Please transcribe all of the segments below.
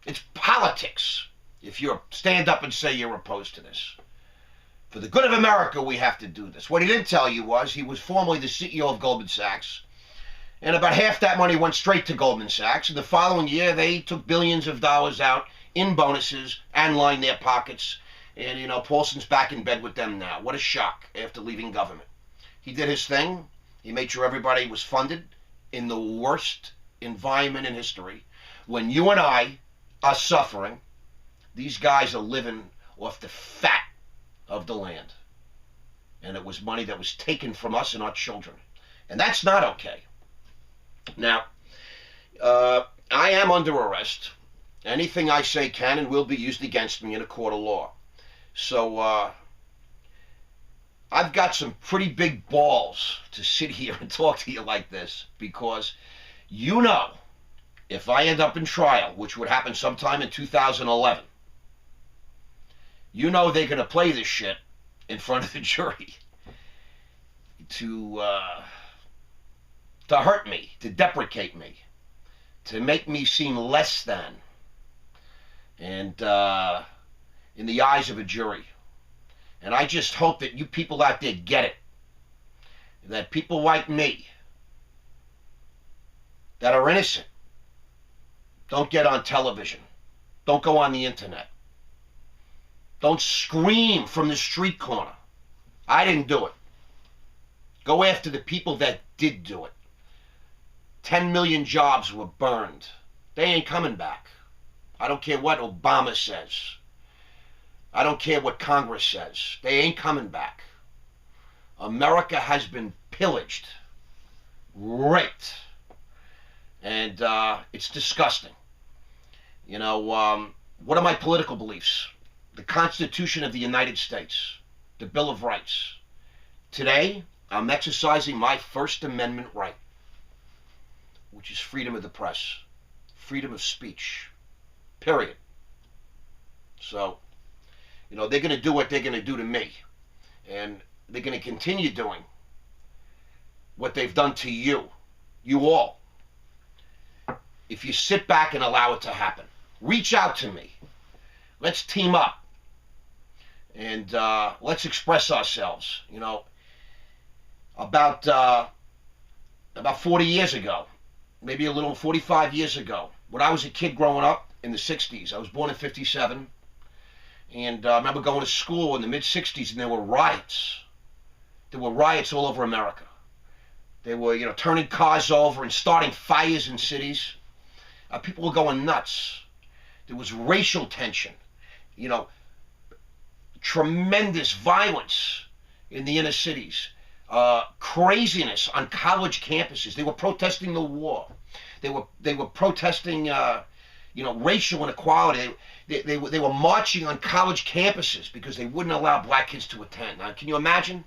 It's politics. If you stand up and say you're opposed to this. For the good of America, we have to do this. What he didn't tell you was he was formerly the CEO of Goldman Sachs, and about half that money went straight to Goldman Sachs. And the following year, they took billions of dollars out in bonuses and lined their pockets. And, Paulson's back in bed with them now. What a shock after leaving government. He did his thing. He made sure everybody was funded in the worst environment in history. When you and I are suffering, these guys are living off the fat of the land. And it was money that was taken from us and our children. And that's not okay. Now, I am under arrest. Anything I say can and will be used against me in a court of law. So, I've got some pretty big balls to sit here and talk to you like this, because if I end up in trial, which would happen sometime in 2011, they're going to play this shit in front of the jury to hurt me, to deprecate me, to make me seem less than, and in the eyes of a jury. And I just hope that you people out there get it, that people like me that are innocent don't get on television, don't go on the internet, don't scream from the street corner, I didn't do it. Go after the people that did do it. 10 million jobs were burned. They ain't coming back. I don't care what Obama says. I don't care what Congress says. They ain't coming back. America has been pillaged, raped, and it's disgusting. What are my political beliefs? The Constitution of the United States, the Bill of Rights. Today, I'm exercising my First Amendment right, which is freedom of the press, freedom of speech, period. So, they're going to do what they're going to do to me. And they're going to continue doing what they've done to you all. If you sit back and allow it to happen, reach out to me. Let's team up. And let's express ourselves. About 40 years ago, maybe a little 45 years ago, when I was a kid growing up in the 60s, I was born in 57. And I remember going to school in the mid-60s, and there were riots. There were riots all over America. They were, turning cars over and starting fires in cities. People were going nuts. There was racial tension. Tremendous violence in the inner cities. Craziness on college campuses. They were protesting the war. They were protesting, racial inequality. They were marching on college campuses because they wouldn't allow black kids to attend. Now, can you imagine?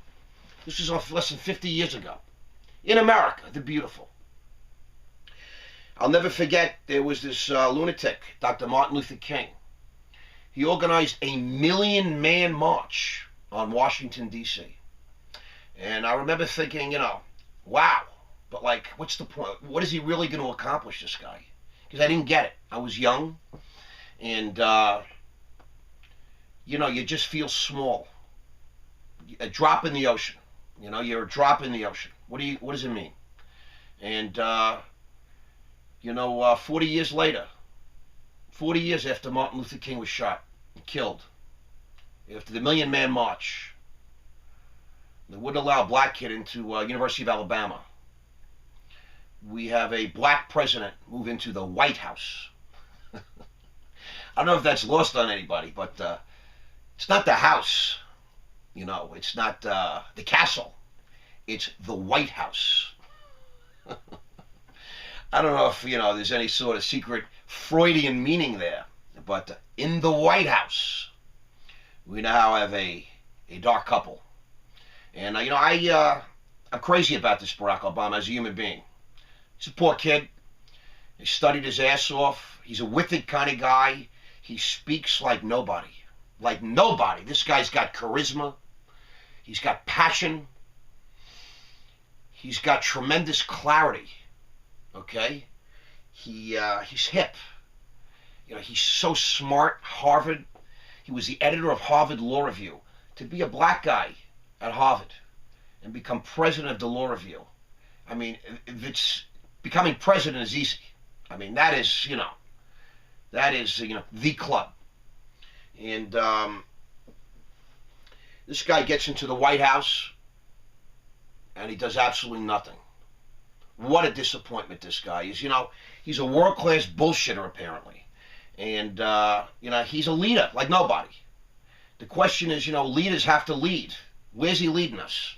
This was less than 50 years ago. In America, the beautiful. I'll never forget, there was this lunatic, Dr. Martin Luther King. He organized a 1 million man march on Washington, D.C. And I remember thinking, wow, but what's the point? What is he really going to accomplish, this guy? Because I didn't get it. I was young. And, you just feel small. A drop in the ocean. You're a drop in the ocean. What does it mean? And, 40 years later, 40 years after Martin Luther King was shot and killed, after the 1 million man march, they wouldn't allow a black kid into University of Alabama. We have a black president move into the White House. I don't know if that's lost on anybody, but it's not the house. It's not the castle. It's the White House. I don't know if, there's any sort of secret Freudian meaning there, but in the White House, we now have a dark couple. And, I'm crazy about this Barack Obama as a human being. He's a poor kid. He studied his ass off. He's a wicked kind of guy. He speaks like nobody. Like nobody. This guy's got charisma. He's got passion. He's got tremendous clarity. Okay? He's hip. he's so smart. Harvard. He was the editor of Harvard Law Review. To be a black guy at Harvard and become president of the Law Review. I mean, if it's becoming president is easy. I mean, that is, the club. And this guy gets into the White House and he does absolutely nothing. What a disappointment this guy is. He's a world-class bullshitter, apparently. And, he's a leader like nobody. The question is, leaders have to lead. Where's he leading us?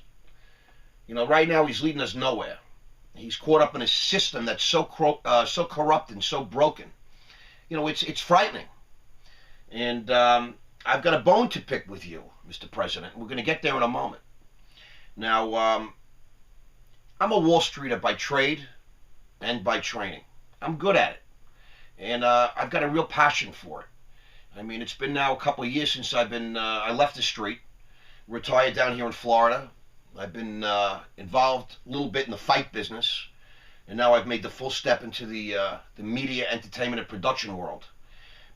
Right now he's leading us nowhere. He's caught up in a system that's so corrupt and so broken. It's frightening. And I've got a bone to pick with you, Mr. President. We're going to get there in a moment. Now, I'm a Wall Streeter by trade and by training. I'm good at it. And I've got a real passion for it. I mean, it's been now a couple of years since I left the street, retired down here in Florida. I've been involved a little bit in the fight business, and now I've made the full step into the media, entertainment, and production world.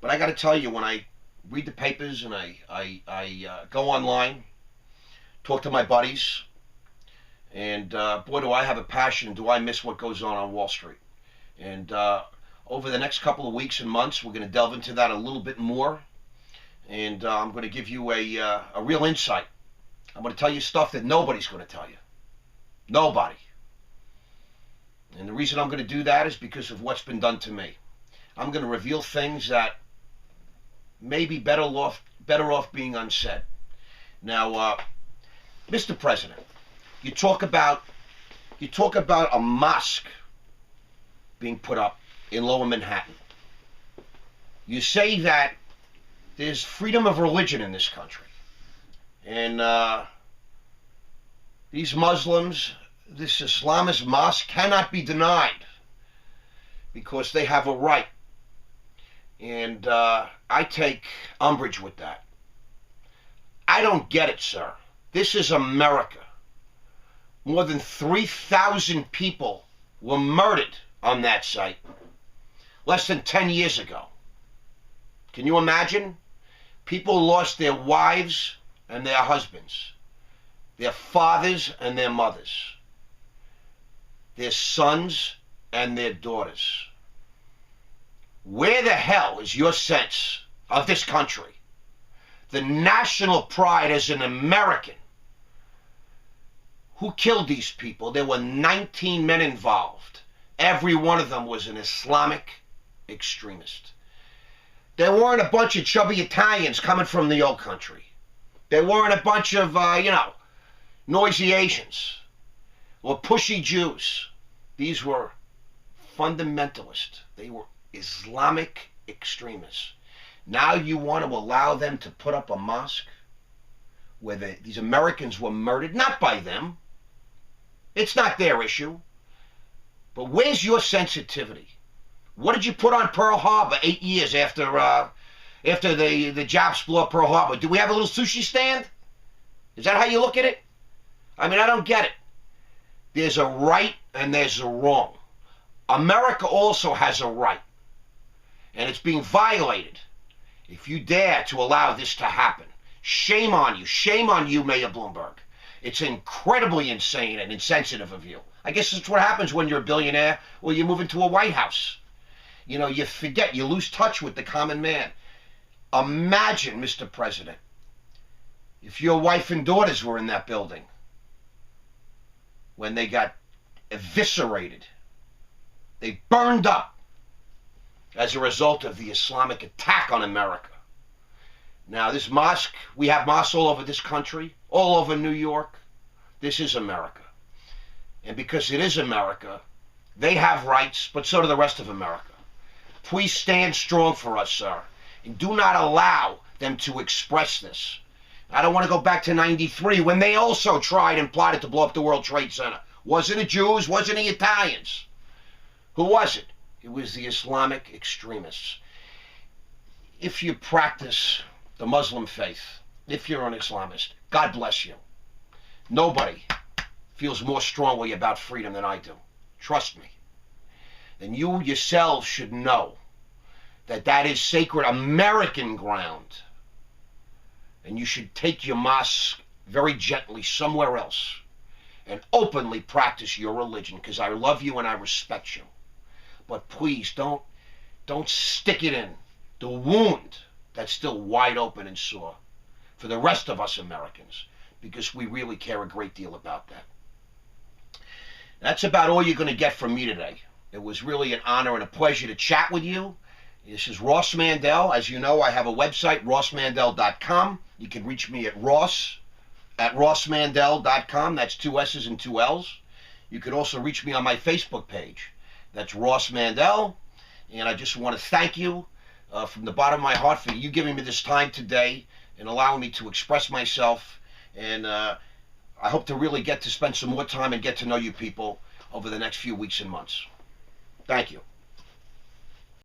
But I got to tell you, when I read the papers and I go online, talk to my buddies, and boy, do I have a passion, do I miss what goes on Wall Street. And over the next couple of weeks and months, we're going to delve into that a little bit more, and I'm going to give you a real insight. I'm going to tell you stuff that nobody's going to tell you. Nobody. And the reason I'm going to do that is because of what's been done to me. I'm going to reveal things that may be better off being unsaid. Now, Mr. President, you talk about a mosque being put up in Lower Manhattan. You say that there's freedom of religion in this country. And these Muslims, this Islamist mosque cannot be denied because they have a right. And I take umbrage with that. I don't get it, sir. This is America. More than 3,000 people were murdered on that site less than 10 years ago. Can you imagine? People lost their wives and their husbands, their fathers and their mothers, their sons and their daughters. Where the hell is your sense of this country? The national pride as an American. Who killed these people? There were 19 men involved. Every one of them was an Islamic extremist. There weren't a bunch of chubby Italians coming from the old country. There weren't a bunch of, noisy Asians or pushy Jews. These were fundamentalists. They were Islamic extremists. Now you want to allow them to put up a mosque where these Americans were murdered, not by them. It's not their issue. But where's your sensitivity? What did you put on Pearl Harbor 8 years after the Japs blew up Pearl Harbor? Do we have a little sushi stand? Is that how you look at it? I mean, I don't get it. There's a right and there's a wrong. America also has a right. And it's being violated. If you dare to allow this to happen, shame on you. Shame on you, Mayor Bloomberg. It's incredibly insane and insensitive of you. I guess that's what happens when you're a billionaire or you move into a White House. You forget, you lose touch with the common man. Imagine, Mr. President, if your wife and daughters were in that building when they got eviscerated. They burned up as a result of the Islamic attack on America. Now, this mosque, we have mosques all over this country, all over New York. This is America. And because it is America, they have rights, but so do the rest of America. Please stand strong for us, sir, and do not allow them to express this. I don't want to go back to '93 when they also tried and plotted to blow up the World Trade Center. Wasn't it Jews? Wasn't it Italians? Who was it? It was the Islamic extremists. If you practice the Muslim faith, if you're an Islamist, God bless you. Nobody feels more strongly about freedom than I do. Trust me. Then you yourselves should know that is sacred American ground. And you should take your mosque very gently somewhere else and openly practice your religion, because I love you and I respect you. But please don't stick it in the wound that's still wide open and sore for the rest of us Americans, because we really care a great deal about that. That's about all you're going to get from me today. It was really an honor and a pleasure to chat with you. This is Ross Mandell. As you know, I have a website, rossmandell.com. You can reach me at rossmandell.com. That's 2 S's and 2 L's. You can also reach me on my Facebook page. That's Ross Mandell. And I just want to thank you from the bottom of my heart for you giving me this time today and allowing me to express myself. And I hope to really get to spend some more time and get to know you people over the next few weeks and months. Thank you.